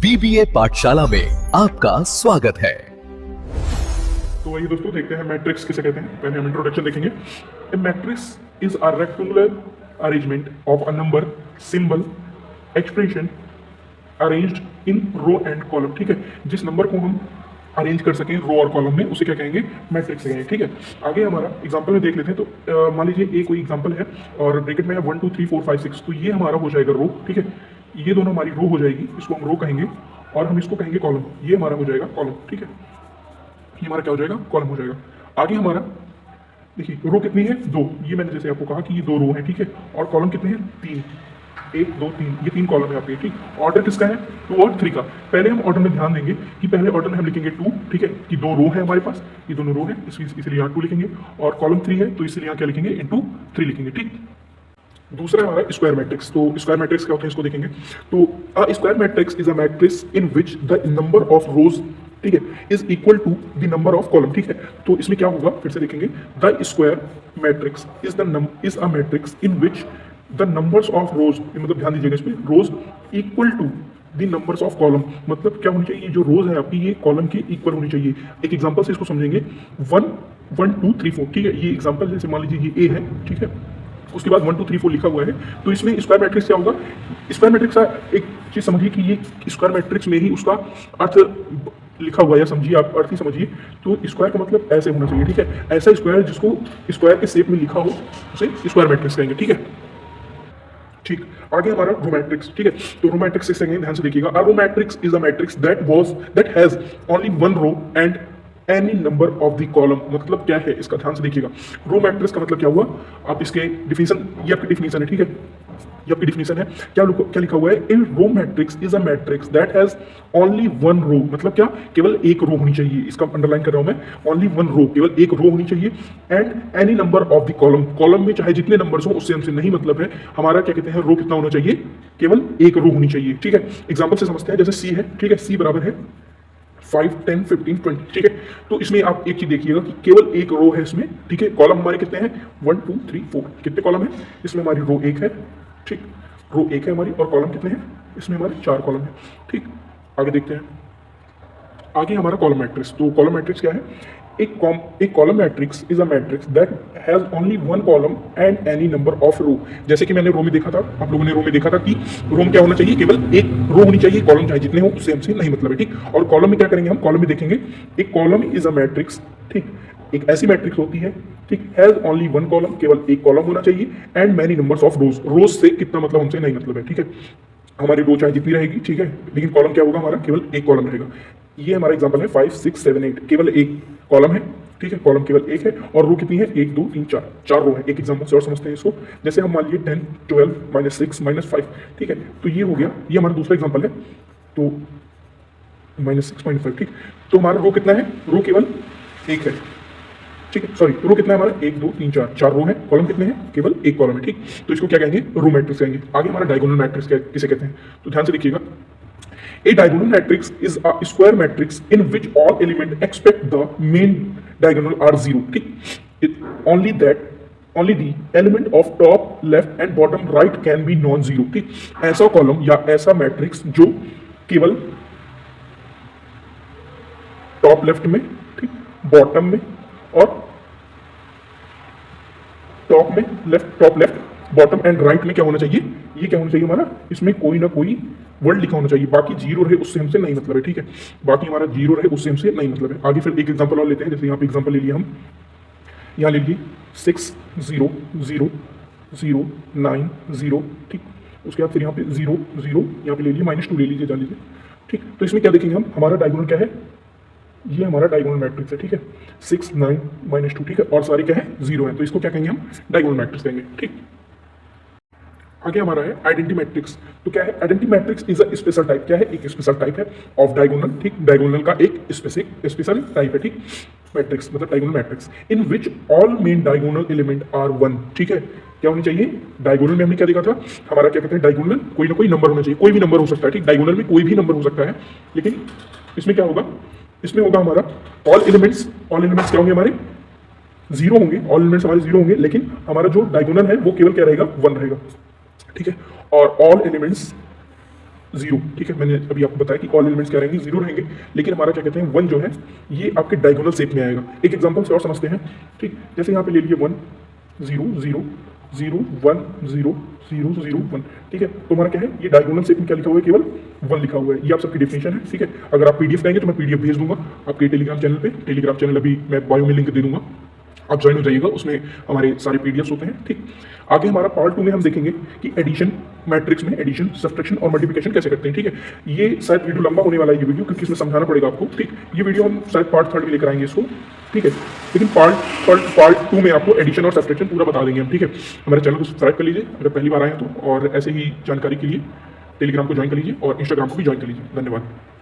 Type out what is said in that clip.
BBA पाठशाला में आपका स्वागत है। तो वही दोस्तों देखते हैं मैट्रिक्स किसे कहते हैं। पहले हम इंट्रोडक्शन देखेंगे। A matrix is a rectangular arrangement of a number, symbol, expression arranged in row and column. ठीक है, जिस नंबर को हम अरेंज कर सकें रो और कॉलम में उसे क्या कहेंगे, मैट्रिक्स कहेंगे। ठीक है, आगे हमारा एग्जांपल में देख लेते हैं। तो मान लीजिए ये कोई एग्जांपल है और ब्रैकेट में है 1 2 3 4 5 6, तो ये हमारा हो जाएगा रो। ठीक है, ये दोनों हमारी रो हो जाएगी, इसको हम रो कहेंगे और हम इसको कहेंगे कॉलम। ये हमारा हो जाएगा कॉलम। ठीक है, ये हमारा क्या हो जाएगा, कॉलम हो जाएगा। आगे हमारा देखिए रो कितनी है, 2। ये मैंने जैसे आपको कहा कि ये 2 रो है। ठीक है, और कॉलम कितने हैं, 3। 1 2 3, ये 3 कॉलम है आपके। ठीक, ऑर्डर किसका है, 2 और 3 का। पहले हम ऑर्डर में ध्यान देंगे कि पहले ऑर्डर में हम लिखेंगे 2। ठीक है, कि 2 रो है हमारे पास, ये दोनों रो है, इसलिए यहाँ 2 लिखेंगे। और कॉलम 3 है तो इसलिए यहाँ क्या लिखेंगे, इंटू 3 लिखेंगे। ठीक, दूसरा हमारा स्क्वायर मैट्रिक्स। तो स्क्वायर मैट्रिक्स क्या होते हैं इसको देखेंगे। तो a square matrix is a matrix in which the number of rows, ठीक है, is equal to the number of column. ठीक है, तो इसमें क्या होगा फिर से देखेंगे। The square matrix is a matrix in which the numbers of rows, मतलब ध्यान दीजिएगा इसमें, rows equal to the numbers of column. मतलब क्या होनी चाहिए, जो रोज है आपकी ये कॉलम के इक्वल होनी चाहिए। एक एग्जांपल से इसको समझेंगे। 1 1 2 3 4। ठीक है, ये एग्जांपल जैसे मान लीजिए ये ए है। ठीक है, उसके बाद 1 2 3 4 लिखा हुआ है। तो इसमें स्क्वायर मैट्रिक्स क्या होगा, स्क्वायर मैट्रिक्स का एक चीज समझिए कि ये स्क्वायर मैट्रिक्स में ही उसका अर्थ लिखा हुआ है, या समझिए आप अर्थ ही समझिए। तो स्क्वायर का मतलब ऐसे होना चाहिए। ठीक है, ऐसा स्क्वायर जिसको स्क्वायर के शेप में लिखा हो उसे स्क्वायर मैट्रिक्स कहेंगे। ठीक है, ठीक, आगे हमारा रो मैट्रिक्स। ठीक है, तो रो मैट्रिक्स से ध्यान से देखिएगा। A row matrix is a matrix that has only one row and any number of the column. मतलब क्या है इसका, ध्यान से देखिएगा। रो मैट्रिक्स का मतलब क्या हुआ, आप इसके डिफिनेशन, ये आपकी डिफिनेशन है। ठीक है, ये आपकी डिफिनेशन है। क्या लिखा हुआ है, a row matrix is a matrix that has only one row. मतलब क्या, केवल एक रो होनी चाहिए। इसका अंडरलाइन कर रहा हूं मैं, ओनली वन रो, केवल एक रो होनी चाहिए। And any number of the column, column में चाहे जितने नंबर्स हो उससे हमसे नहीं मतलब है। हमारा क्या कहते हैं, रो कितना होना चाहिए, केवल एक रो होनी चाहिए। ठीक है, एग्जाम्पल से समझते हैं। जैसे सी है, ठीक है, सी बराबर है 5 10 15 20। ठीक है, तो इसमें आप एक चीज देखिएगा कि केवल एक रो है इसमें। ठीक है, कॉलम हमारे कितने हैं, 1 2 3 4, कितने कॉलम है इसमें, हमारी रो 1 है। ठीक, रो 1 है हमारी, और कॉलम कितने हैं इसमें, हमारे 4 कॉलम है। ठीक, आगे देखते हैं। आगे हमारा कॉलम मैट्रिक्स। तो कॉलम मैट्रिक्स क्या है, एक column matrix is a matrix that has only one column and any number of row. जैसे कि मैंने रो में देखा था, आप लोगों ने रो में देखा था कि रो में क्या होना चाहिए, केवल एक रो होनी चाहिए, कॉलम चाहे जितने हो उससे हमसे नहीं मतलब है। ठीक, और कॉलम में क्या करेंगे हम, कॉलम में देखेंगे एक कॉलम इज अ मैट्रिक्स। ठीक, एक ऐसी मैट्रिक्स होती है, ठीक, हैज ओनली वन कॉलम, केवल एक कॉलम होना चाहिए, and many numbers of rows. Rows से कितना मतलब हमसे नहीं मतलब है। ठीक है, हमारी रो चाहे जितनी रहेगी, ठीक है, लेकिन कॉलम क्या होगा हमारा, केवल एक कॉलम रहेगा। ये हमारा एग्जांपल है 5 6 7 8, केवल एक कॉलम है। ठीक है, कॉलम केवल एक है, और रो कितनी है, 1 2 3 4, 4 रो है। एक एग्जांपल से और समझते हैं इसको। जैसे हम मान लीजिए 10 12 -6 -5। ठीक है, तो ये हो गया, ये हमारा दूसरा एग्जांपल है। तो -6 -5। ठीक, तो हमारा रो कितना है, रो केवल एक है। ठीक है, सॉरी, रो कितना है हमारा, 1 2 3 4, 4 रो है। कॉलम कितने हैं, केवल एक कॉलम है। ठीक, तो इसको क्या कहेंगे, रो मैट्रिक्स कहेंगे। आगे हमारा डायगोनल मैट्रिक्स किसे कहते हैं, तो ध्यान से देखिएगा। A diagonal matrix is a square matrix in which all elements except the main diagonal are zero. ठीक, only the element of top, left and bottom right can be non-zero. ठीक, ऐसा कॉलम या ऐसा मैट्रिक्स जो केवल top left में, ठीक, bottom में और top left bottom and right में क्या होना चाहिए, ये क्या होना चाहिए हमारा, इसमें कोई ना कोई वर्ड लिखा होना चाहिए। बाकी जीरो रहे उससे हमसे नहीं मतलब है। ठीक है, बाकी हमारा जीरो रहे उससे हमसे नहीं मतलब है। आगे फिर एक एग्जांपल और लेते हैं। जैसे यहाँ पे एग्जांपल ले लिया हम, यहाँ ले लीजिए 6 0 0 0 9 0। ठीक, उसके बाद फिर यहाँ पे 0 0, यहाँ पे ले लीजिए -2 ले लीजिए, जान लीजिए। ठीक, तो इसमें क्या देखेंगे हम, हमारा डायगोनल क्या है, ये हमारा डायगोनल मैट्रिक्स है। ठीक है, 6 9 -2। ठीक है, और सारे क्या है, 0 है, तो इसको क्या कहेंगे हम, डायगोनल मैट्रिक्स कहेंगे। ठीक, आगे हमारा है आइडेंटिटी मैट्रिक्स। तो क्या है, identity matrix is a special type. क्या है, एक स्पेशल टाइप है ऑफ डायगोनल। ठीक, डायगोनल का एक स्पेशल टाइप है। ठीक, मैट्रिक्स मतलब diagonal matrix in which all main diagonal element are 1। ठीक है, क्या होनी चाहिए, डायगोनल में हमने क्या देखा था, हमारा क्या कहते हैं, डायगोनल कोई ना कोई नंबर होना चाहिए, कोई भी नंबर हो सकता है। ठीक, डायगोनल में कोई भी नंबर हो सकता है, लेकिन इसमें क्या होगा, इसमें होगा हमारा ऑल एलिमेंट्स क्या होंगे हमारे, 0 होंगे, ऑल एलिमेंट्स हमारे 0 होंगे, लेकिन हमारा जो डायगोनल है वो केवल क्या रहेगा, 1 रहेगा। ठीक है, और ऑल एलिमेंट्स जीरो, ठीक है। मैंने अभी आपको बताया कि ऑल एलिमेंट्स क्या रहेंगे, जीरो रहेंगे, लेकिन हमारा क्या कहते हैं, वन जो है ये आपके डायगोनल शेप में आएगा। एक एग्जांपल से और समझते हैं, ठीक। जैसे यहाँ पे ले लिए 1 0 0 0 1 0 0 0 1, ठीक है। तो हमारा क्या है, ये डायगोनल शेप में क्या लिखा हुआ है, केवल 1 लिखा हुआ है। ये आप सबकी डेफिनेशन है, ठीक है। अगर आप पीडीएफ कहेंगे तो मैं पीडीएफ भेज दूंगा आपके टेलीग्राम चैनल पे। टेलीग्राम चैनल अभी मैं बायो में लिंक दे दूंगा, आप ज्वाइन हो जाइएगा, उसमें हमारे सारे पीडीएफ्स होते हैं, ठीक। आगे हमारा पार्ट 2 में हम देखेंगे कि एडिशन मैट्रिक्स में एडिशन, सब्ट्रैक्शन और मल्टीप्लिकेशन कैसे करते हैं, ठीक है। ये शायद वीडियो लंबा होने वाला है ये वीडियो, क्योंकि इसमें समझाना पड़ेगा आपको, ठीक। ये वीडियो हम शायद पार्ट 3 में लेकर आएंगे इसको, ठीक है। लेकिन पार्ट 2 में आपको एडिशन और सब्ट्रैक्शन पूरा बता देंगे हम, ठीक है। हमारे चैनल को सब्सक्राइब कर लीजिए अगर पहली बार आए हैं तो, और ऐसे ही जानकारी के लिए टेलीग्राम को ज्वाइन कर लीजिए और इंस्टाग्राम को भी ज्वाइन कर लीजिए। धन्यवाद।